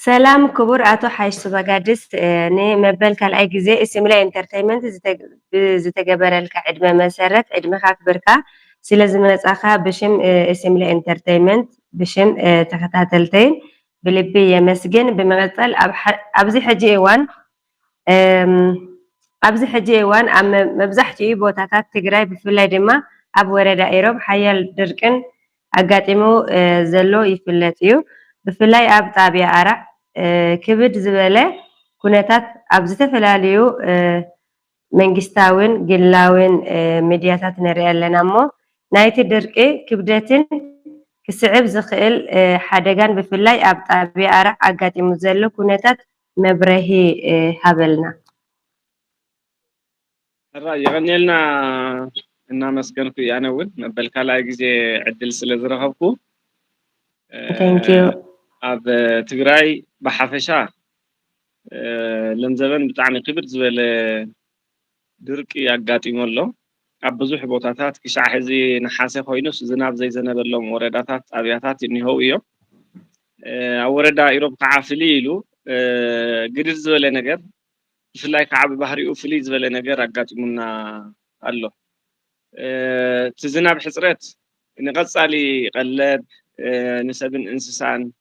ሰላም ክቡር አቶ ሓይሽ ስባጋድስ ንመበል ካልኣይ ግዜ እስምላ ኢንተርቴይንመንት ዝተገበረልካ ዕድመ መሰረት ዕድመካ ክብርካ ስለዝመፃካ ብሽም እስምላ ኢንተርቴይንመንት ብሽም ተከታተልተይ ብልቢ የመስግን ብምቅፅል ኣብዚ ሕጂ እዋን ኣብ መብዛሕትኡ ቦታታት ትግራይ ብፍላይ ድማ ኣብ ወረዳ ኢሮብ ሓያል ድርቅን ኣጋጢሙ ዘሎ ይፍለጥ እዩ ብፍላይ ኣብ ጣብያ ኣራዕ ክብድ ዝበለ ኩነታት ኣብ ዝተፈላለዩ መንግስታውን ግላውን ሚድያታት ንርኢ ኣለና እሞ ናይቲ ድርቂ ክብደትን ክስዕብ ዝኽእል ሓደጋን ብፍላይ ኣብ ጣብያ ኣራዕ ኣጋጢሙ ዘሎ ኩነታት መብረሂ ሃበልና يغنيلنا إننا مسكن في أنا ول مبل كلا جزء عدل سلزرهبكو. Thank you. أب تجراي بحفشة لنزبن بتاعني قبر زبل درك يعقاتي مولو. أب بزوح بوتاتات كشاع هذي نحاسة خوينوس زناب زي زناب اللهم ورداتات أبياتات إني هو إيو. وردا إيروب كعافليلو قدر زبل نجر. فلاي كعب بحري وفليز ولا نجار عقات منا الله تزنا بحسرات إن قص علي قلب نسبن إنسان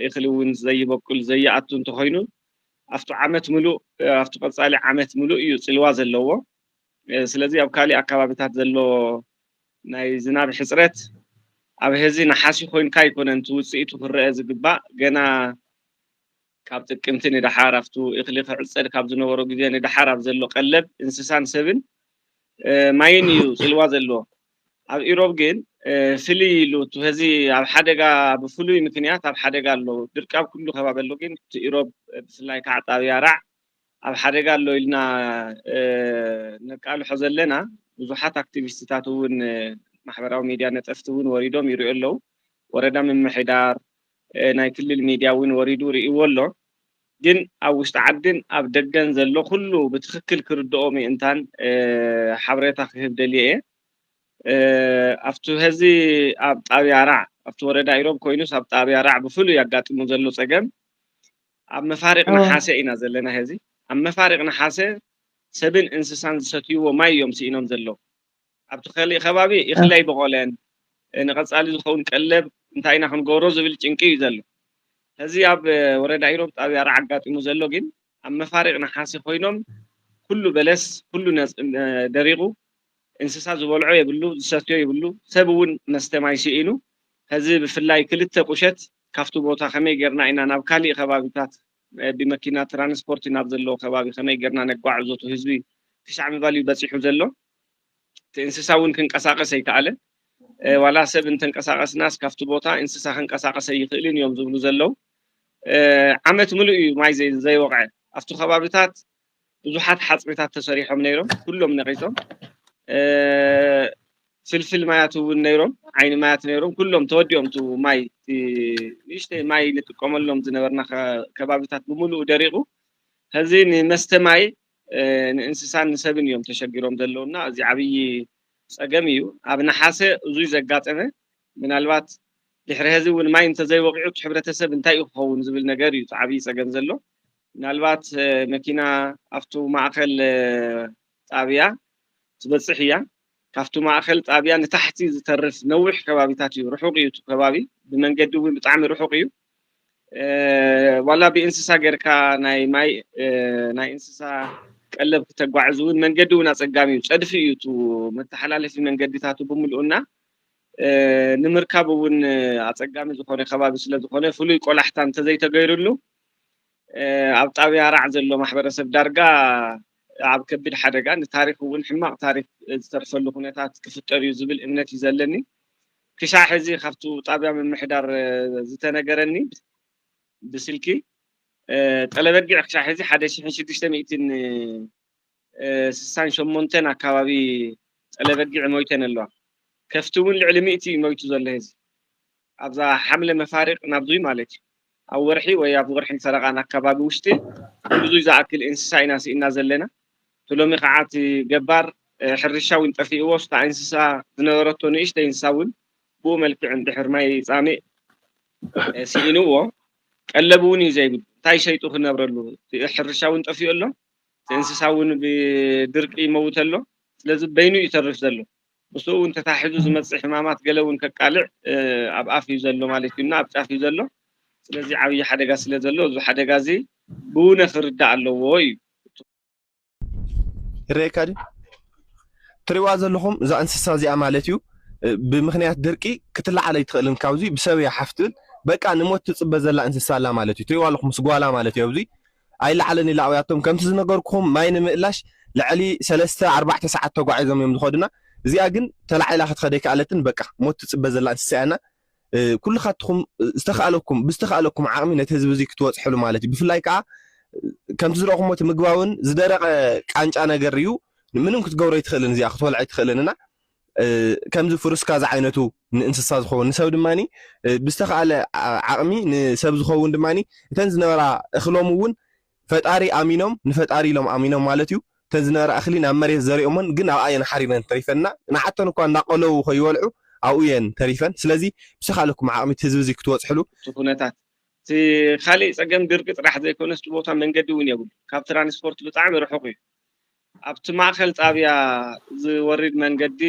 يخلون زي بكل زي عطون تخينو أفتو عمت ملو أفتو قص علي عمت ملو يسلواز اللوا سلزي أبكالي أكبابتات زلوا ناي زنا بحسرات أب هذي نحاسي خوين كاي كونن توسيتو في الرئيس جبا جنا كابت كمتني دحار أفتو إخلي خرصر كابت نورو جديان دحار أفزلو قلب إنسان سبن ما ينيو سلوا زلو أب إيروب جين فيلي لو تهزي أب حدقة بفلو إمكانيات أب حدقة لو دركاب كله خباب اللو جين إيروب بسلاي كعطا يارع أب حدقة لو إلنا نقالو حزل لنا وزحات أكتيفيستاتون محبراو ميديا نتفتون وريدوم يرؤلو وردا من محدار ناي كل الميديا وين وريدو رئيولو جن أو استعدن أبدجن زلوا كله بتخكل كردومي إنتان حبرتها خيب دليل أفتو هذي أبي أرع أفتو وردا إيروب كوينوس أبي أرع بفلو يقعد مزلوا سجم أب مفارق نحاسة إنا زلنا هذي أب مفارق نحاسة سبن إنسان ستيو وما يوم سينام زلوا أب تخلي خبابي إخلاي بقولين نقص على الخون كلب إنتاينا خن جوروز بالجنكي زلوا هذي أب ورد عيروب أبي أرعقات مزلوجين أما فارق نحاسي خوينهم كله بلس كله ناس دريقو إنسان زبالعو يبلو ساتيو يبلو سبون نستمع شيئينو هذي بفلاي كل التقوشات كفتو بوتا خمي جرنا إنا نبكالي خبابيتات بمكينة ترانسبورت نابزلو خبابي خمي جرنا نقبع زوتو هزبي فيش عم بالي بسيحو زلو إنسان كن قساقة سيكالة ولا سب إنتن قساقة ناس كفتو بوتا إنسان قساقة سيقلين يوم زبلو زلو عمت ملؤي معي زي وقع أفتو خبابتات بزحات حصبتات تصريحهم نيرهم كلهم نقيتهم فلفل ماياتو نيرهم عين مايات نيرهم كلهم توديهم تو ماي يشتي ماي لتقوم لهم زنبرنا كبابتات بملؤ دريقو هذين مستمعي إنسان سبن يوم تشجرهم دلونا زي عبي سجميو أبنا حاسة زوج زقاتنا من الوقت دحر هذي والماي أنت زي وقعت حبرتسب انتي يخون زبل نجاري تعبي سجنزله من الوقت ماكينة أفتو معقل تعبية تبصحية كفتو معقل تعبية نتحتي ترف نوح كبابي تاتي رحوقي كبابي بمن قدو بتعمل رحوقي ولا بإنسسا جركا ناي إنسسا قلب تقعزون من قدو ناس قامي صدفي تو متحلال في من قد تاتو بملؤنا نمركبون أتقامي زخونة خباب سلا زخونة فلوي قلحتان تزي تغيرلو عب طابيا رعزلو محبرة سب درجة عب كبير حدقة تاريخ ونحماق تاريخ استرفلو هناتات كفتريو زبل إمنتي زلني كشاح زي خفتو طابيا من محدار زتنا قرني بسلكي طلبت جي كشاح زي حدا شي حنشي تشتميتين سسان شمونتين أكوابي طلبت جي مويتين اللوا كفتون العلميتي مويتو زلهزي أبزا حملة مفارق نبضي مالك أو ورحي ويا بورحي سرقانا كباب وشتي بزو يزعكل إنسان ناس إنا زلنا تلومي قعاتي جبار حرشة وانتفي وسط إنسان نورتوني إيش تينساون بو ملك عند حرماي سامي سينوه ቀለቡን ይዘይብል ታይ ሸይጡ ክነብረሉ ሕርሻውን ጠፊኡ ኣሎ እንስሳውን ብድርቂ ይመውት ኣሎ ስለዚ በይኑ ይተርፍ ዘሎ እሱ እንተታሕዙ ዝመጽእ ሕማማት ገለውን ከቃልዕ ኣብ ኣፍ እዩ ዘሎ ማለት እዩ እና ኣብ ጫፍ እዩ ዘሎ ስለዚ ዓብይ ሓደጋ ስለ ዘሎ እዚ ሓደጋ እዚ ብኡነ ክርዳእ ኣለዎ እዩ ريكادي تريوا ዘለኹም እዛ እንስሳ እዚኣ ማለት እዩ ብምኽንያት ድርቂ ክትላዕ على ይትኽእልን ካብዚ ብሰብያ ሓፍትን በቃ ንሞት ትጽበ ዘላ እንስሳ ኣላ ማለት እዩ ትሪዋ ኣለኹም ስጓላ ማለት እዩ ኣብዚ ኣይላዕለን ኢላውያቶም ከምቲ ዝነገርኩኹም ማይ ንምእላሽ ልዕሊ 3 4 ሰዓት ተጓዒዞም እዮም ዝኸዱና እዚኣ ግን ተላዒላ ክትኸደ ይከኣለትን በቃ ሞት ትጽበ ዘላ እንስሳ ያና ኩልኻትኩም ብዝተኻለኩም ዓቕሚ ነቲ ህዝቢ እዚ ክትወጽሕሉ ማለት እዩ ብፍላይ ከዓ ከምቲ ዝረኹሞ እቲ ምግባውን ዝደረቐ ቃንጫ ነገር እዩ ምንም ክትገብሮ ይትኽእልን እዚኣ ክትበልዕ ይትኽእልንና ከምዚ ፍሩስካ ዝዓይነቱ ንእንስሳ ዝኸውን ንሰብ ድማኒ ብዝተኻለ ዓቕሚ ንሰብ ዝኸውን ድማኒ እተን ዝነበራ እኽሎም እውን ፈጣሪ ኣሚኖም ንፈጣሪ ኢሎም ኣሚኖም ማለት እዩ እተን ዝነበራ እኽሊ ናብ መሬት ዘሪኦሞን ግን ኣብ ኣየን ሓሪመን ተሪፈንና ንዓተን እኳ እንዳቆለዉ ከይበልዑ ኣብኡ እየን ተሪፈን ስለዚ ብዝተኻለኩም ዓቕሚ እቲ ህዝቢ እዚ ክትወፅሕሉ ኩነታት እቲ ካሊእ ፀገም ድርቂ ጥራሕ ዘይኮነስ ቦታ መንገዲ እውን የብሉ ካብ ትራንስፖርት ብጣዕሚ ርሑቕ እዩ ኣብቲ ማእኸል ጣብያ ዝወርድ መንገዲ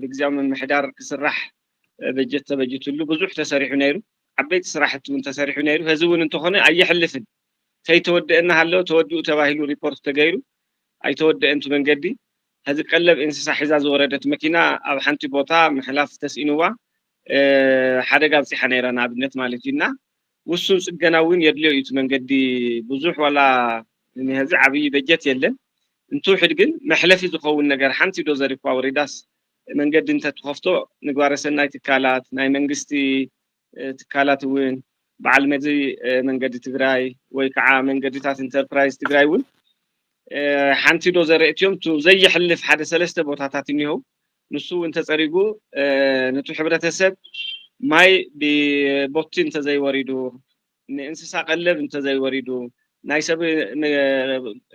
ብግዚያዊ ምምሕዳር ክስራሕ በጀት ተበጅትሉ ብዙሕ ተሰሪሑ ነይሩ ዓበይቲ ስራሕቲ እውን ተሰሪሑ ነይሩ ህዝቢ እውን እንተኾነ ኣይሕልፍን ከይተወደአና ሃለዎ ተወዲኡ ተባሂሉ ሪፖርት ተገይሩ ኣይተወደአንቱ መንገዲ هذا قلب إنسان حزاز زوردت مكينة أو حنتي بوتا محلاف تسئنوا حدا قاب سي حنيرنا بنت مالتينا وسوس الجناوين يدلو يتمن قدي بزوح ولا يعني هذا عبي بجت يلن انتو حدقن محلفي زخون نجار حنتي دوزاري فاوريداس من قد انت تخفتو نقوار سناي تكالات ناي منقستي تكالات وين بعلمتي من قد تقراي ويكعا من قد تاس انتربرايز تقراي وين حنتي دوزر اتيوم تو زي حلف حدا سلسته بوتاتات نيو نسو انت صريغو نتو حبرتسب ماي ببوتي انت زي وريدو انسسا قلب انت زي وريدو نايسب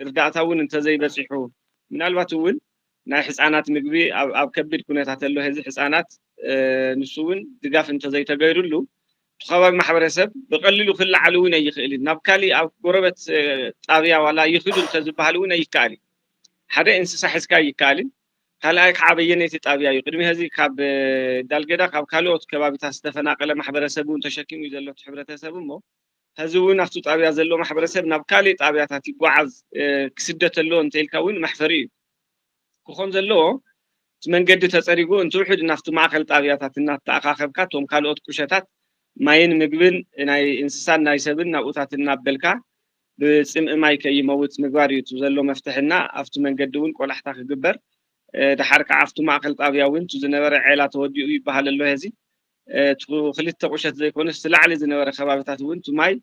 ردعتاون انت زي بصيحو ምናልባት እውን ናይ ህፃናት ምግቢ ኣብ ከቢድ ኩነታት ኣሎ ህዚ ህፃናት ንሱውን ድጋፍ እንተ ዘይተገይሩሉ ተኸባቢ ማሕበረሰብ በቀሊሉ ክልዓሉ እውን ኣይኽእል ናብ ካሊ ኣብ ጎረበት ጣብያ ዋላ ይኽዱ እንተ ዝበሃል እውን ኣይከኣል ሓደ እንስሳ ሒዝካ ይከኣል ካልኣይ ከዓበየነቲ ጣብያ እዩ ቅድሚ ህዚ ካብ ዳልገዳ ካብ ካልኦት ከባቢታት ዝተፈናቀለ ማሕበረሰብ እውን ተሸኪሙ እዩ ዘሎ ሕብረተሰብ እሞ ህዚ እውን ኣብቲ ጣብያ ዘሎ ማሕበረሰብ ናብ ካሊ ጣብያታት ይጓዓዝ ክስደት ኣሎ እንተኢልካ እውን መሕፈሪ እዩ ክኾን ዘለዎ መንገዲ ተፀሪጉ እንትውሕድ ናፍቲ ማእከል ጣብያታት እናተኣኻኸብካ ቶም ካልኦት ቁሸታት ማይን ምግብን ናይ እንስሳን ናይ ሰብን ናብኡታት እናበልካ ብፅምኢ ማይ ከይመውት ምግባር እዩ ዘሎ መፍትሕና ኣብቲ መንገዲ እውን ቆላሕታ ክግበር ድሓር ከዓ ኣብቲ ማእከል ጣብያ እውን ዝነበረ ዒላ ተወዲኡ ይበሃል ኣሎ ህዚ ክልተ ቁሸት ዘይኮነስ ላዕሊ ዝነበረ ከባቢታት እውን ማይ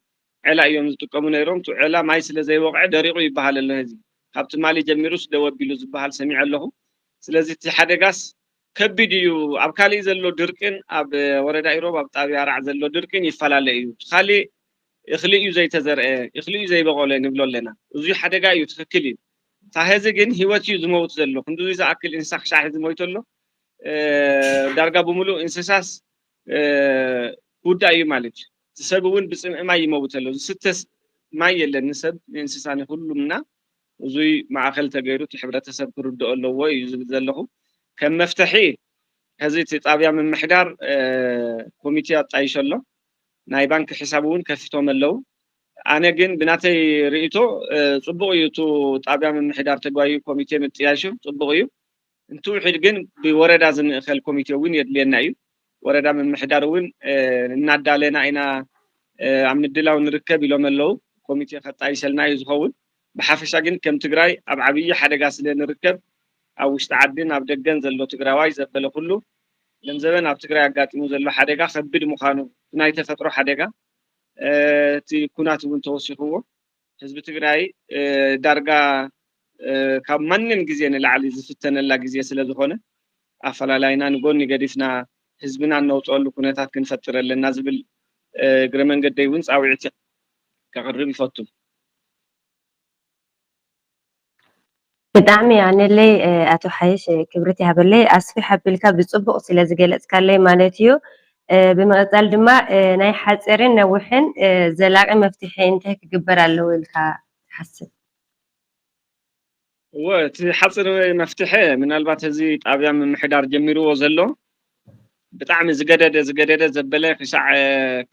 ዒላ እዮም ዝጥቀሙ ነይሮም ቱ ዒላ ማይ ስለ ዘይወቅዐ ደሪቁ ይበሃል ኣሎ ህዚ ካብቲ ማሊ ጀሚሩስ ደወቢሉ ዝበሃል ሰሚዕ ኣለኹ ስለዚ እቲ ሓደጋስ ከቢድ እዩ ኣብ ካሊእ ዘሎ ድርቅን ኣብ ወረዳ ኢሮብ ኣብ ጣብያ ራዕ ዘሎ ድርቅን ይፈላለ እዩ ካሊእ እኽሊ እዩ ዘይተዘርአ እኽሊ እዩ ዘይበቆለ ንብሎ ኣለና እዚ ሓደጋ እዩ ትክክል እዩ ታህዚ ግን ሂወት እዩ ዝመውት ዘሎ ክንዱ ዝኣክል እንስሳ ክሻሕ ዝሞይት ኣሎ ዳርጋ ብምሉእ እንስሳስ ጉዳይ እዩ ማለት እዩ ሰብ እውን ብፅምኢ ማይ ይመውት ኣሎ ዝስተስ ማይ የለን ንሰብ እንስሳን ኩሉምና እዙይ ማእከል ተገይሩ ሕብረተሰብ ክርድኦ ኣለዎ እዩ ዝብል ዘለኹ ከም መፍትሒ ከዚ እቲ ጣብያ ምምሕዳር ኮሚቴ ኣጣይሽ ኣሎ ናይ ባንክ ሒሳብ እውን ከፊቶም ኣለው ኣነ ግን ብናተይ ርእቶ ፅቡቅ እዩ እቲ ጣብያ ምምሕዳር ተጓዩ ኮሚቴ ምጥያሹ ፅቡቅ እዩ እንትውሕድ ግን ብወረዳ ዝምእኸል ኮሚቴ እውን የድልየና እዩ ወረዳ ምምሕዳር እውን እናዳለና ኢና ኣብ ምድላው ንርከብ ኢሎም ኣለው ኮሚቴ ከጣይሸልና እዩ ዝኸውን ብሓፈሻ ግን ከም ትግራይ ኣብ ዓብይ ሓደጋ ስለ ንርከብ ኣብ ውሽጢ ዓድን ኣብ ደገን ዘሎ ትግራዋይ ዘበለ ኩሉ ገንዘበን ኣብ ትግራይ ኣጋጢሙ ዘሎ ሓደጋ ከቢድ ምዃኑ ናይ ተፈጥሮ ሓደጋ እቲ ኩናት እውን ተወሲኽዎ ህዝቢ ትግራይ ዳርጋ ካብ ማንም ግዜ ንላዕሊ ዝፍተነላ ግዜ ስለ ዝኾነ ኣፈላላይና ንጎኒ ገዲፍና ህዝብና ነውፀሉ ኩነታት ክንፈጥር ኣለና ዝብል እግረ መንገደይ እውን ፃውዒት ከቅርብ ይፈቱ ብጣዕሚ ኣነለይ ኣቶ ሓይሽ ክብረት ይሃበለይ ኣስፊ ሓቢልካ ብፅቡቅ ስለ ዝገለፅካለይ ማለት እዩ ብምቕፃል ድማ ናይ ሓፂርን ነዊሕን ዘላቂ መፍትሒ እንታይ ክግበር ኣለዎ ኢልካ ትሓስብ? እቲ ሓፂር መፍትሒ ምናልባት እዚ ጣብያ ምምሕዳር ጀሚርዎ ዘሎ ብጣዕሚ ዝገደደ ዘበለ ክሳዕ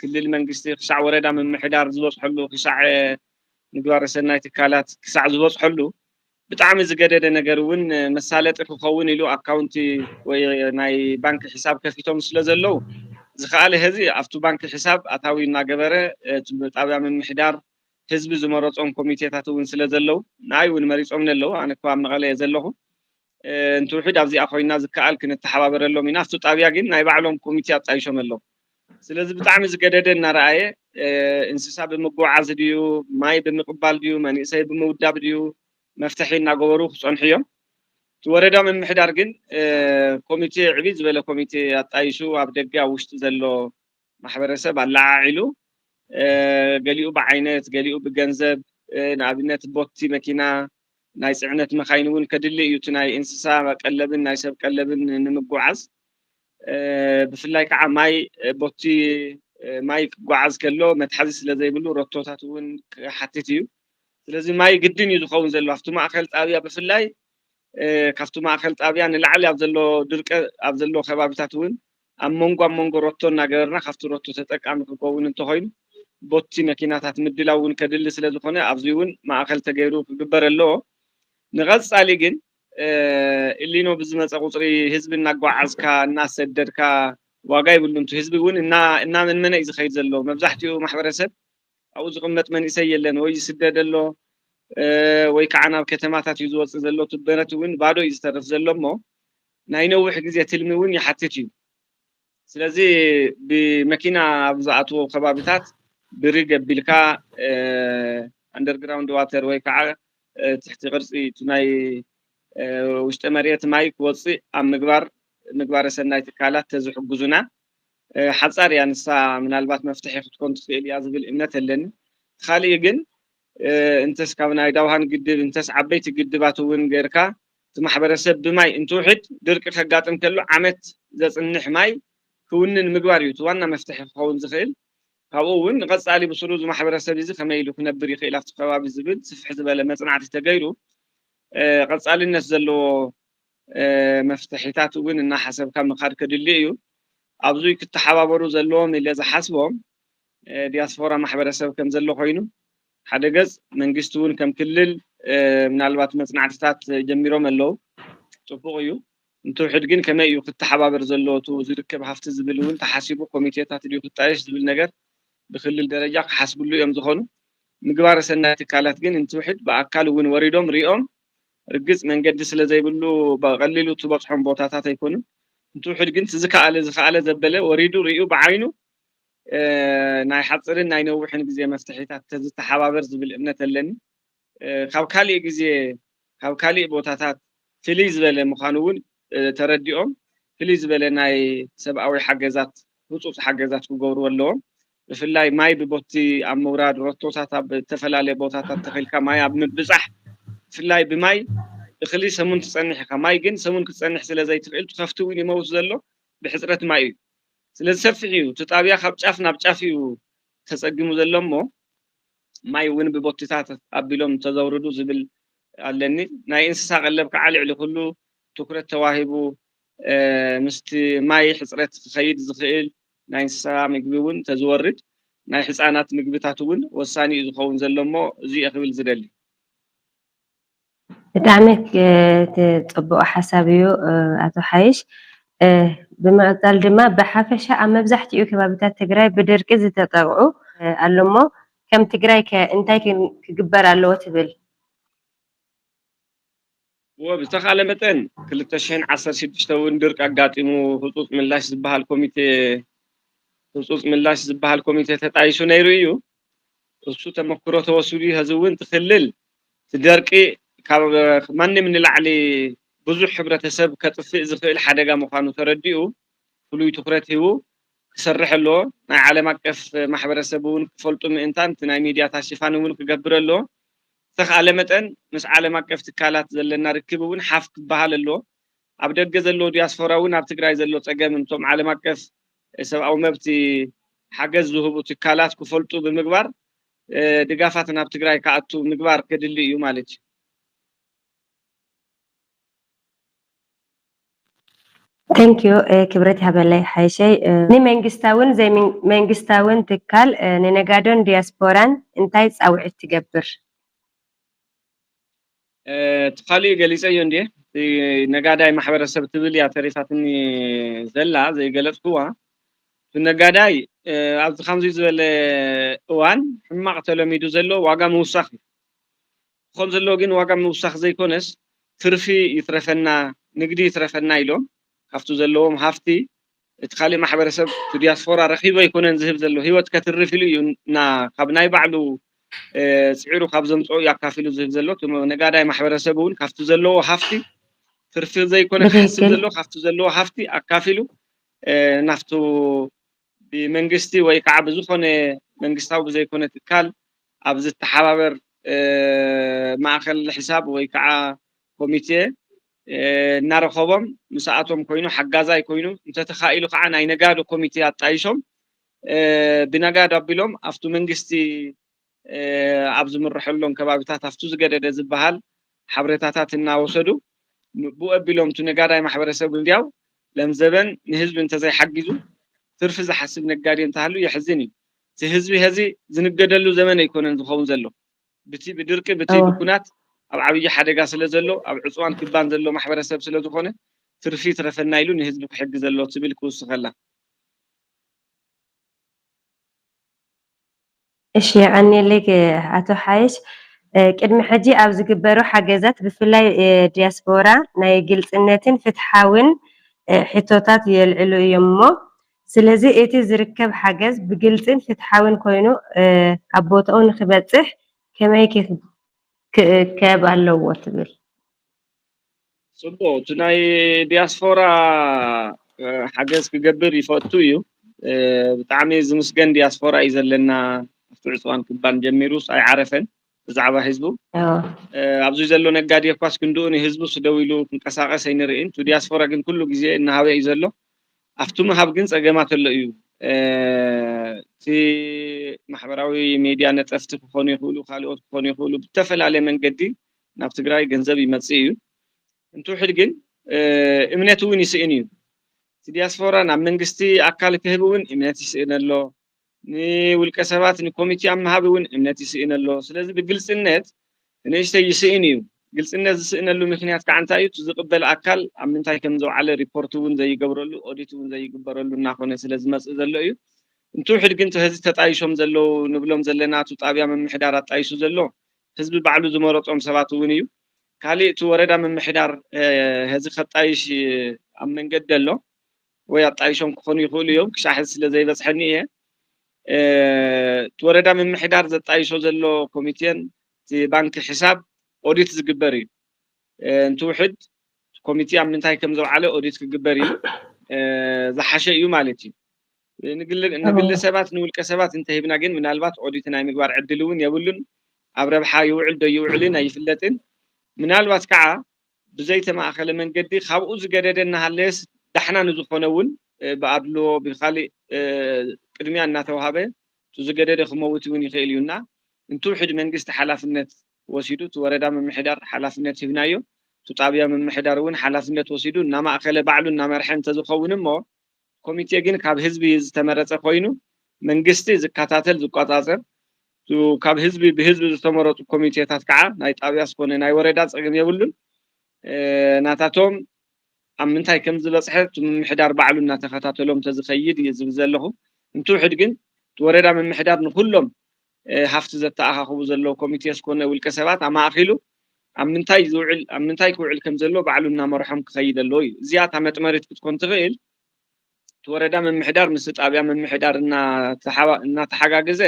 ክልል መንግስቲ ክሳዕ ወረዳ ምምሕዳር ዝበፅሐሉ ክሳዕ ምግባረ ሰናይ ትካላት ክሳዕ ዝበፅሐሉ ብጣዕሚ ዝገደደ ነገር እውን መሳለጢ ክኸውን ኢሉ ኣካውንቲ ወይ ናይ ባንኪ ሒሳብ ከፊቶም ስለ ዘለው ዝኸኣለ ህዚ ኣብቲ ባንኪ ሒሳብ ኣታዊ እናገበረ ጣብያ ምምሕዳር ህዝቢ ዝመረፆም ኮሚቴታት እውን ስለ ዘለው ንኣይ እውን መሪፆም ኣለዉ ኣነ እኳ ኣብ መቐለ እየ ዘለኹ እንትውሕድ ኣብዚኣ ኮይና ዝከኣል ክንተሓባበረሎም ኢና ኣብቲ ጣብያ ግን ናይ ባዕሎም ኮሚቴ ኣጣይሾም ኣለዉ ስለዚ ብጣዕሚ ዝገደደ እናረኣየ እንስሳ ብምጉዓዝ ድዩ ማይ ብምቕባል ድዩ መንእሰይ ብምውዳብ ድዩ መፍትሒ እናገበሩ ክፀንሑ እዮም እቲ ወረዳ ምምሕዳር ግን ኮሚቴ ዕብይ ዝበለ ኮሚቴ ኣጣይሹ ኣብ ደገ ኣብ ውሽጢ ዘሎ ማሕበረሰብ ኣላዓዒሉ ገሊኡ ብዓይነት ገሊኡ ብገንዘብ ንኣብነት ቦቲ መኪና ናይ ጽዕነት መካይን እውን ከድሊ እዩ እቲ ናይ እንስሳ ቀለብን ናይ ሰብ ቀለብን ንምጉዓዝ ብፍላይ ከዓ ማይ ቦቲ ማይ ክጓዓዝ ከሎ መትሓዚ ስለ ዘይብሉ ሮቶታት እውን ክሓትት እዩ ስለዚ ማይ ግድን እዩ ዝኸውን ዘሎ ኣብቲ ማእከል ጣብያ ብፍላይ ካብቲ ማእከል ጣብያ ንላዕሊ ኣብ ዘሎ ድርቀ ኣብ ዘሎ ከባቢታት እውን ኣብ መንጎ ሮቶ እናገበርና ካብቲ ሮቶ ተጠቃሚ ክኸውን እንተኮይኑ ቦቲ መኪናታት ምድላው እውን ከድሊ ስለ ዝኾነ ኣብዚ እውን ማእከል ተገይሩ ክግበር ኣለዎ ንቐጻሊ ግን ኢሊኖ ብዝመፀ ቁፅሪ ህዝቢ እናጓዓዝካ እናሰደድካ ዋጋ ይብሉን ህዝቢ እውን እና መንመነ እዩ ዝኸይድ ዘሎ መብዛሕትኡ ማሕበረሰብ ኣብኡ ዝቕመጥ መንእሰይ የለን ወይ ይስደድ ኣሎ ወይ ከዓ ናብ ከተማታት እዩ ዝወፅእ ዘሎ ትበረት እውን ባዶ እዩ ዝተረፍ ዘሎ እሞ ናይ ነዊሕ ግዜ ትልሚ እውን ይሓትት እዩ ስለዚ ብመኪና ኣብ ዝኣትዎ ከባቢታት ብሪግ ኣቢልካ ኣንደርግራውንድ ዋተር ወይ ከዓ ትሕቲ ቅርፂ ናይ ውሽጢ መሬት ማይ ክወፅእ ኣብ ምግባረ ሰናይ ትካላት ተዝሕግዙና ሓፃር እያ ንሳ ምናልባት መፍትሒ ክትኮን ትኽእል እያ ዝብል እምነት ኣለኒ ካሊእ ግን እንተስ ካብ ናይ ዳውሃን ግድብ እንተስ ዓበይቲ ግድባት እውን ጌርካ እቲ ማሕበረሰብ ብማይ እንትውሕድ ድርቂ ከጋጥም ከሎ ዓመት ዘፅንሕ ማይ ክውንን ምግባር እዩ እቲ ዋና መፍትሒ ክኸውን ዝኽእል ካብኡ እውን ንቐፃሊ ብስሩዝ ማሕበረሰብ እዚ ከመይ ኢሉ ክነብር ይኽእል ኣብቲ ከባቢ ዝብል ስፍሕ ዝበለ መፅናዕቲ ተገይሩ ቀፃልነት ዘለዎ መፍትሒታት እውን እናሓሰብካ ምኻድ ከድሊ እዩ ኣብዚ ክትተሓባበሩ ዘለዎም ኢለ ዝሓስቦም ዲያስፖራ ማሕበረሰብ ከም ዘሎ ኮይኑ ሓደ ገጽ መንግስቲ እውን ከም ክልል ምናልባት መፅናዕትታት ጀሚሮም ኣለዉ ፅቡቅ እዩ እንትውሕድ ግን ከመይ እዩ ክትተሓባበር ዘለዎ እቲ ዝርከብ ሃፍቲ ዝብል እውን ተሓሲቡ ኮሚቴታት ድዩ ክጣየሽ ዝብል ነገር ብክልል ደረጃ ክሓስብሉ እዮም ዝኾኑ ምግባረ ሰናይ ትካላት ግን እንትውሕድ ብኣካል እውን ወሪዶም ሪኦም ርግፅ መንገዲ ስለ ዘይብሉ በቀሊሉ ትበፅሖም ቦታታት ኣይኮኑን እንትውሕድ ግን ዝከኣለ ዘበለ ወሪዱ ሪኡ ብዓይኑ ናይ ሓፅርን ናይ ነዊሕን ግዜ መፍትሒታት ተዝተሓባበር ዝብል እምነት ኣለኒ ካብ ካሊእ ግዜ ካብ ካሊእ ቦታታት ፍልይ ዝበለ ምዃኑ እውን ተረዲኦም ፍልይ ዝበለ ናይ ሰብኣዊ ሓገዛት ህፁፅ ሓገዛት ክገብሩ ኣለዎም ብፍላይ ማይ ብቦቲ ኣብ ምውራድ ሮቶታት ኣብ ዝተፈላለየ ቦታታት ተኺልካ ማይ ኣብ ምብፃሕ ብፍላይ ብማይ እኽሊ ሰሙን ትፀንሕ ኢኻ ማይ ግን ሰሙን ክትፀንሕ ስለ ዘይትኽእል ከፍቲ እውን ይመውት ዘሎ ብሕፅረት ማይ እዩ ስለዚ ሰፊሕ እዩ እቲ ጣብያ ካብ ጫፍ ናብ ጫፍ እዩ ተፀጊሙ ዘሎ እሞ ማይ እውን ብቦቲታት ኣቢሎም ተዘውርዱ ዝብል ኣለኒ ናይ እንስሳ ቀለብ ከዓ ልዕሊ ኩሉ ትኩረት ተዋሂቡ ምስቲ ማይ ሕፅረት ክኸይድ ዝኽእል ናይ እንስሳ ምግቢ እውን ተዝወርድ ናይ ህፃናት ምግብታት እውን ወሳኒ እዩ ዝኸውን ዘሎ እሞ እዚ ክብል ዝደሊ ብጣዕሚ ፅቡቅ ሓሳብ እዩ ኣቶ ሓይሽ ብምቕፃል ድማ ብሓፈሻ ኣብ መብዛሕትኡ ከባቢታት ትግራይ ብድርቂ ዝተጠቅዑ ኣሎ እሞ ከም ትግራይ እንታይ ክግበር ኣለዎ ትብል ብዝተኻለ መጠን 2016 እውን ድርቂ ኣጋጢሙ ህፁፅ ምላሽ ዝበሃል ኮሚቴ ተጣይሹ ነይሩ እዩ እሱ ተመክሮ ተወሲዱ ህዚ እውን ትኽልል ትደርቂ ካብ ማንም ንላዕሊ ብዙሕ ሕብረተሰብ ከጥፍእ ዝኽእል ሓደጋ ምዃኑ ተረዲኡ ፍሉይ ትኩረት ሂቡ ክሰርሕ ኣለዎ ናይ ዓለም ኣቀፍ ማሕበረሰብ እውን ክፈልጡ ምእንታን እቲ ናይ ሚድያታት ሽፋን እውን ክገብር ኣለዎ ዝተኻለ መጠን ምስ ዓለም ኣቀፍ ትካላት ዘለና ርክብ እውን ሓፍ ክበሃል ኣለዎ ኣብ ደገ ዘሎ ዲያስፖራ እውን ኣብ ትግራይ ዘሎ ፀገም እንቶም ዓለም ኣቀፍ ሰብኣዊ መብቲ ሓገዝ ዝህቡ ትካላት ክፈልጡ ብምግባር ድጋፋት ናብ ትግራይ ከኣቱ ምግባር ከድሊ እዩ ማለት እዩ። ቴንክ ዩ ክብረት ሃበላይ ሓይሸይ ንመንግስታውን ዘይመንግስታውን ትካል ንነጋዶን ዲያስፖራን እንታይ ፃውዒት ትገብር? ትኻሊእ ገሊፀዮ እንዴ ነጋዳይ ማሕበረሰብ ትብል እያ ተሪፋትኒ ዘላ ዘይገለፅክዋ ነጋዳይ ኣብዚ ከምዚ ዝበለ እዋን ሕማቕ ተለሚዱ ዘሎ ዋጋ ምውሳኽ እዩ። ከም ዘሎ ግን ዋጋ ምውሳኽ ዘይኮነስ ትርፊ ይትረፈና ንግዲ ይትረፈና ኢሎም ካብቱ ዘለዎም ሃፍቲ እቲ ካሊእ ማሕበረሰብ ዲያስፖራ ረኺቦ ይኮነን ዝህብ ዘሎ ሂወት ከትርፍ ኢሉ እዩ ካብ ናይ ባዕሉ ፅዒሩ ካብ ዘምፅኦ ያካፊሉ ዝህብ ዘሎ ነጋዳይ ማሕበረሰብ እውን ካብቱ ዘለዎ ሃፍቲ ትርፊ ዘይኮነ ክሕስብ ዘሎ ካብቱ ዘለዎ ሃፍቲ ኣካፊሉ ናፍቱ ብመንግስቲ ወይ ከዓ ብዝኾነ መንግስታዊ ብዘይኮነ ትካል ኣብ ዝተሓባበር ማእከል ሕሳብ ወይ ከዓ ኮሚቴ እናረኸቦም ምስኣቶም ኮይኑ ሓጋዛይ ኮይኑ እንተተኻኢሉ ከዓ ናይ ነጋዶ ኮሚቴ ኣጣይሾም ብነጋዶ ኣቢሎም ኣብቱ መንግስቲ ኣብ ዝምርሐሎም ከባቢታት ኣብቱ ዝገደደ ዝበሃል ሓበሬታታት እናወሰዱ ብኡ ኣቢሎም ቱ ነጋዳይ ማሕበረሰብ እንዲያው ለምዘበን ንህዝቢ እንተዘይሓጊዙ ትርፊ ዝሓስብ ነጋዴ እንተሃሉ የሕዝን እዩ። እቲ ህዝቢ ሕዚ ዝንገደሉ ዘመን ኣይኮነን ዝኸውን ዘሎ ብቲ ብድርቂ በቲ ብኩናት ኣብ ዓብይ ሓደጋ ስለ ዘሎ ኣብ ዕፅዋን ክባን ዘሎ ማሕበረሰብ ስለ ዝኾነ ትርፊ ትረፈና ኢሉ ንህዝቢ ክሕጊ ዘሎ ትብል ክውስኸላ። እሺ ዓኒለይ ኣቶ ሓይሽ ቅድሚ ሕጂ ኣብ ዝግበሩ ሓገዛት ብፍላይ ዲያስፖራ ናይ ግልፅነትን ፍትሓውን ሕቶታት የልዕሉ እዮም እሞ ስለዚ እቲ ዝርከብ ሓገዝ ብግልፅን ፍትሓውን ኮይኑ ኣብ ቦታኡ ንክበፅሕ ከመይ ክእከብ ኣለዎ ትብል? ጽቡቕ እቲ ናይ ዲያስፖራ ሓገዝ ክገብር ይፈቱ እዩ። ብጣዕሚ ዝምስገን ዲያስፖራ እዩ ዘለና ኣብቲ ዕፅዋን ክባን ጀሚሩስ ኣይዓረፈን ብዛዕባ ህዝቡ ኣብዚ ዘሎ ነጋዴ እኳስ ክንድኡ ንህዝቡ ስደው ኢሉ ክንቀሳቀስ ኣይንርኢን። እቲ ዲያስፖራ ግን ኩሉ ግዜ እናሃበ እዩ ዘሎ ኣብቲ ምሃብ ግን ፀገማት ኣሎ እዩ። እቲ ማሕበራዊ ሚድያ ነጠፍቲ ክኾኑ ይኽእሉ ካልኦት ክኾኑ ይኽእሉ ብተፈላለየ መንገዲ ናብ ትግራይ ገንዘብ ይመፅእ እዩ። እንትውሕድ ግን እምነት እውን ይስእን እዩ። እቲ ዲያስፖራ ናብ መንግስቲ ኣካል ክህብ እውን እምነት ይስእን ኣሎ ንውልቀ ሰባት ንኮሚቴ ኣመሃቢ እውን እምነት ይስእን ኣሎ። ስለዚ ብግልፅነት ንእሽተይ ይስእን እዩ። ግልፅነት ዝስእነሉ ምክንያት ከዓ እንታይ እዩ? ዝቕበል ኣካል ኣብ ምንታይ ከም ዘውዓለ ሪፖርት እውን ዘይገብረሉ ኦዲት እውን ዘይግበረሉ እናኾነ ስለ ዝመፅእ ዘሎ እዩ። እንትውሕድ ግን ህዝቢ ተጣይሾም ዘለው ንብሎም ዘለና እቲ ጣብያ ምምሕዳር ኣጣይሹ ዘሎ ህዝቢ ባዕሉ ዝመረፆም ሰባት እውን እዩ። ካሊእ እቲ ወረዳ ምምሕዳር ህዝቢ ከጣይሽ ኣብ መንገዲ ኣሎ ወይ ኣጣይሾም ክኾኑ ይኽእሉ እዮም ክሳዕ ሕዚ ስለ ዘይበፅሐኒ እየ እቲ ወረዳ ምምሕዳር ዘጣይሾ ዘሎ ኮሚቴን እቲ ባንኪ ሕሳብ ኦዲት ዝግበር እዩ። እንትውሕድ ኮሚቴ ኣብ ምንታይ ከም ዘውዓለ ኦዲት ክግበር እዩ ዝሓሸ እዩ ማለት እዩ። ንግለ ሰባት ንውልቀ ሰባት እንተሂብና ግን ምናልባት ኦዲት ናይ ምግባር ዕድል እውን የብሉን ኣብ ረብሓ ይውዕል ዶ ይውዕልን ኣይፍለጥን። ምናልባት ከዓ ብዘይተማእኸለ መንገዲ ካብኡ ዝገደደ እናሃለየስ ዳሕና ንዝኾነ እውን ብኣድሎ ብካሊእ ቅድሚያ እናተዋሃበ ዝገደደ ክመውት እውን ይኽእል እዩና እንትውሕድ መንግስቲ ሓላፍነት ወሲዱ እቲ ወረዳ ምምሕዳር ሓላፍነት ሂብናዮ እቲ ጣብያ ምምሕዳር እውን ሓላፍነት ወሲዱ እናማእኸለ ባዕሉ እናመርሐ እንተዝኸውን እሞ ኮሚቴ ግን ካብ ህዝቢ ዝተመረፀ ኮይኑ መንግስቲ ዝከታተል ዝቆፃፀር ካብ ህዝቢ ብህዝቢ ዝተመረፁ ኮሚቴታት ከዓ ናይ ጣብያ ዝኾነ ናይ ወረዳ ፀገም የብሉን ናታቶም ኣብ ምንታይ ከም ዝበፅሐ እቲ ምምሕዳር ባዕሉ እናተኸታተሎም ተዝኸይድ እዩ ዝብል ዘለኹ። እንትውሕድ ግን እቲ ወረዳ ምምሕዳር ንኩሎም ሃፍቲ ዘተኣኻኽቡ ዘለዎ ኮሚቴ ዝኾነ ውልቀ ሰባት ኣማእኺሉ ኣብ ምንታይ ክውዕል ከም ዘሎ ባዕሉ እናመርሖም ክኸይድ ኣለዎ እዩ። እዚኣ እታ መጥመሪት ክትኮን ትኽእል እቲ ወረዳ ምምሕዳር ምስ ጣብያ ምምሕዳር እናተሓጋገዘ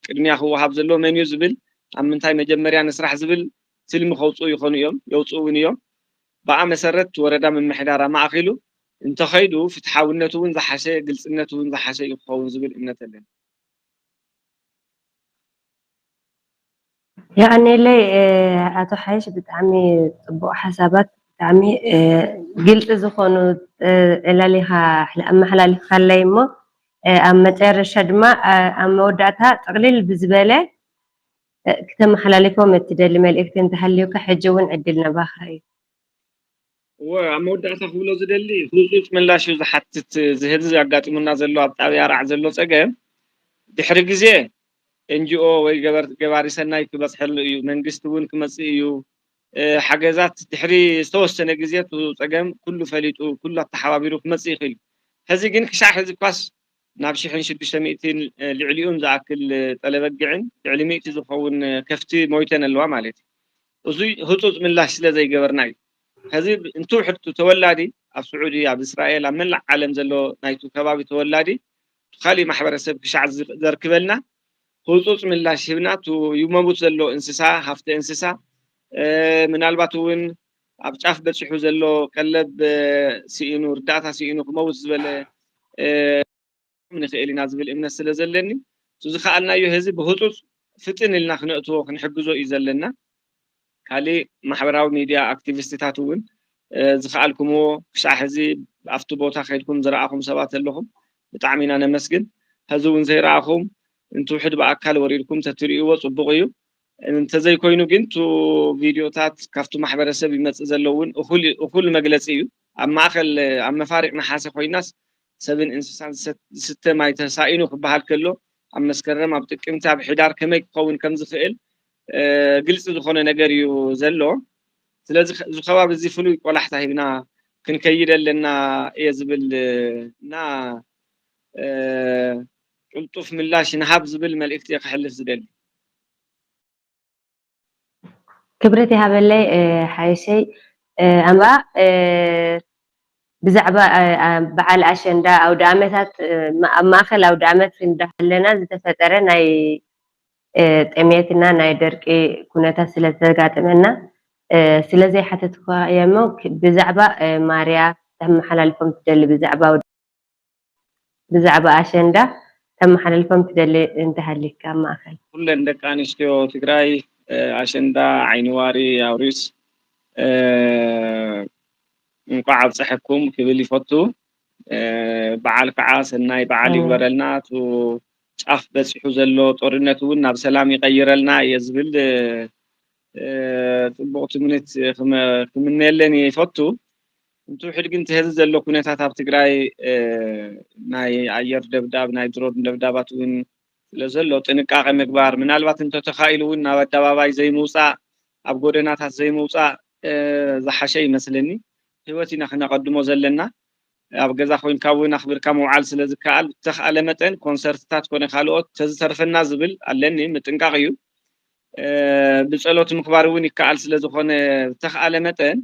ቅድሚያ ክወሃብ ዘሎ መን እዩ ዝብል ኣብ ምንታይ መጀመርያ ንስራሕ ዝብል ትልሚ ከውፅኡ ይኾኑ እዮም የውፅኡ እውን እዮም። ብኣ መሰረት ወረዳ ምምሕዳር ኣማእኺሉ እንተኸይዱ ፍትሓውነቱ እውን ዝሓሸ ግልፅነቱ እውን ዝሓሸ እዩ ክኸውን ዝብል እምነት ኣለኒ። ያዕኒለይ ኣቶ ሓይሽ ብጣዕሚ ፅቡቅ ሓሳባት ብጣዕሚ ግልፂ ዝኾኑ ዕላሊኻ ኣመሓላሊፍካለይ እሞ ኣብ መጨረሻ ድማ ኣብ መወዳእታ ጥቕልል ብዝበለ ክተመሓላልፎም እትደሊ መልእክቲ እንተሃልዩካ ሕጂ እውን ዕድል ናባኻ እዩ። ኣብ መወዳእታ ክብሎ ዝደሊ ህፁፅ ምላሽ እዩ ዝሓትት ዝህዚ ኣጋጢሙና ዘሎ ኣብ ጣብያ ራዕ ዘሎ ፀገም ድሕሪ ግዜ ኤንጂኦ ወይ ገባሪ ሰናይ ክበፅሐሉ እዩ መንግስቲ እውን ክመፅእ እዩ ሓገዛት ድሕሪ ዝተወሰነ ግዜ ፀገም ኩሉ ፈሊጡ ኩሉ ኣተሓባቢሩ ክመፅእ ይኽእል ሕዚ ግን ክሳዕ ሕዚ ኳስ ናብ 1600 ልዕሊኡን ዝኣክል ጠለበጊዕን ልዕሊ 100 ዝኸውን ከፍቲ ሞይተን ኣለዋ ማለት እዩ እዙይ ህፁፅ ምላሽ ስለ ዘይገበርና እዩ ሕዚ እንትውሕድ ተወላዲ ኣብ ስዑዲ ኣብ እስራኤል ኣብ መላእ ዓለም ዘሎ ናይቱ ከባቢ ተወላዲ ካሊእ ማሕበረሰብ ክሻዕ ዘርክበልና ህፁፅ ምላሽ ሂብና ይመሙት ዘሎ እንስሳ ሃፍቲ እንስሳ ምናልባት እውን ኣብ ጫፍ በፂሑ ዘሎ ቀለብ ሲኢኑ እርዳእታ ሲኢኑ ክመውት ዝበለ ንኽእል ኢና ዝብል እምነት ስለ ዘለኒ ዝኸኣልናዮ ህዝቢ ብህፁፅ ፍጥን ኢልና ክነእትዎ ክንሕግዞ እዩ ዘለና ካሊእ ማሕበራዊ ሚድያ ኣክቲቪስትታት እውን ዝኸኣልኩምዎ ክሳዕ ሕዚ ኣብቲ ቦታ ከይድኩም ዝረኣኹም ሰባት ኣለኹም ብጣዕሚ ኢና ነመስግን ሕዚ እውን ዘይረኣኹም እንትውሕድ ብኣካል ወሪድኩም ተትሪእዎ ፅቡቕ እዩ እንተዘይኮይኑ ግን ቪድዮታት ካብቲ ማሕበረሰብ ይመፅእ ዘሎ እውን እኹል መግለፂ እዩ ኣብ ማእኸል ኣብ መፋሪቕ ነሓሰ ኮይናስ ሰብን እንስሳን ዝስተ ማይ ተሳኢኑ ክበሃል ከሎ ኣብ መስከረም ኣብ ጥቅምቲ ኣብ ሕዳር ከመይ ክኸውን ከም ዝኽእል ግልፂ ዝኾነ ነገር እዩ ዘሎ ስለዚ እዚ ከባቢ እዚ ፍሉይ ቆላሕታ ሂብና ክንከይድ ኣለና እየ ዝብል እና ቅልጡፍ ምላሽ ንሃብ ዝብል መልእክቲ ክሕልፍ ዝደሊ ክብረት ይሃበለይ ሓይሸይ ኣምባ ብዛዕባ በዓል ኣሸንዳ ኣውደ ዓመታት ኣብ ማእኸል ኣውደ ዓመት እንዳሃለና ዝተፈጠረ ናይ ጥሜትና ናይ ደርቂ ኩነታት ስለተጋጠመና ስለዘይ ሓተትኳ እሞ ብዛዕባ ማርያ ተመሓላልፎም ትደሊ ብዛዕባ ኣሸንዳ ተመሓላልፎም ትደሊ እንተሃሊካ ማእኸል ኩለን ደቂ ኣንስትዮ ትግራይ ኣሸንዳ ዓይኒዋሪ ኣውሪስ እንኳዕ ኣብፅሐኩም ክብል ይፈቱ በዓል ከዓ ሰናይ በዓል ይግበረልና ጫፍ በፂሑ ዘሎ ጦርነት እውን ናብ ሰላም ይቀይረልና እየ ዝብል ፅቡቅ ትምኒት ክምነየለን ይፈቱ እንትውሕድ ግን ትህዚ ዘሎ ኩነታት ኣብ ትግራይ ናይ ኣየር ደብዳብ ናይ ድሮን ደብዳባት እውን ስለዘሎ ጥንቃቐ ምግባር ምናልባት እንተተኻኢሉ እውን ናብ ኣደባባይ ዘይምውፃእ ኣብ ጎደናታት ዘይምውፃእ ዝሓሸ ይመስለኒ ህይወት ኢና ክነቐድሞ ዘለና ኣብ ገዛ ኮይንካ እውን ኣኽቢርካ ምውዓል ስለ ዝከኣል ብተኽኣለ መጠን ኮንሰርትታት ኮነ ካልኦት ተዝተርፈና ዝብል ኣለኒ ምጥንቃቕ እዩ ብፀሎት ምክባር እውን ይከኣል ስለ ዝኾነ ብተኽኣለ መጠን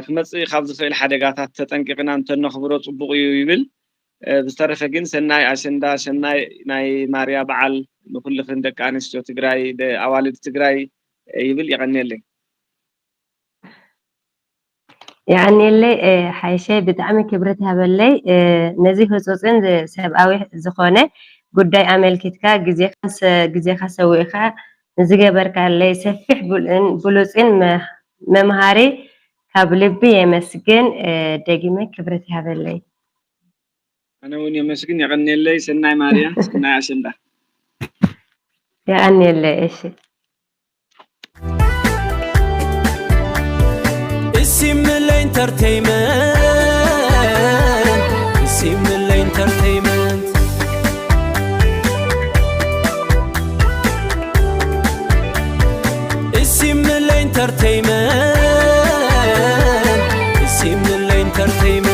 ክመፅእ ካብ ዝኽእል ሓደጋታት ተጠንቂቕና እንተነኽብሮ ፅቡቕ እዩ ይብል ብዝተረፈ ግን ሰናይ ኣሸንዳ ሰናይ ናይ ማርያ በዓል ንኩልኽን ደቂ ኣንስትዮ ትግራይ ኣዋልድ ትግራይ ይብል ይቐኒየለይ ይቐኒየለይ ሓይሸይ ብጣዕሚ ክብረት ሃበለይ ነዚ ህፁፅን ሰብኣዊ ዝኾነ ጉዳይ ኣመልኪትካ ግዜኻ ሰዊእኻ ንዝገበርካለይ ሰፊሕ ብሉፅን መምሃሪ ካብ ልቢ የመስግን ደጊመ ክብረት ይሃበለይ ኣነ እውን የመስግን ይቐኒየለይ ሰናይ ማርያ ሰናይ ኣሸንዳ ይቐኒየለይ እሺ Simple entertainment Simple entertainment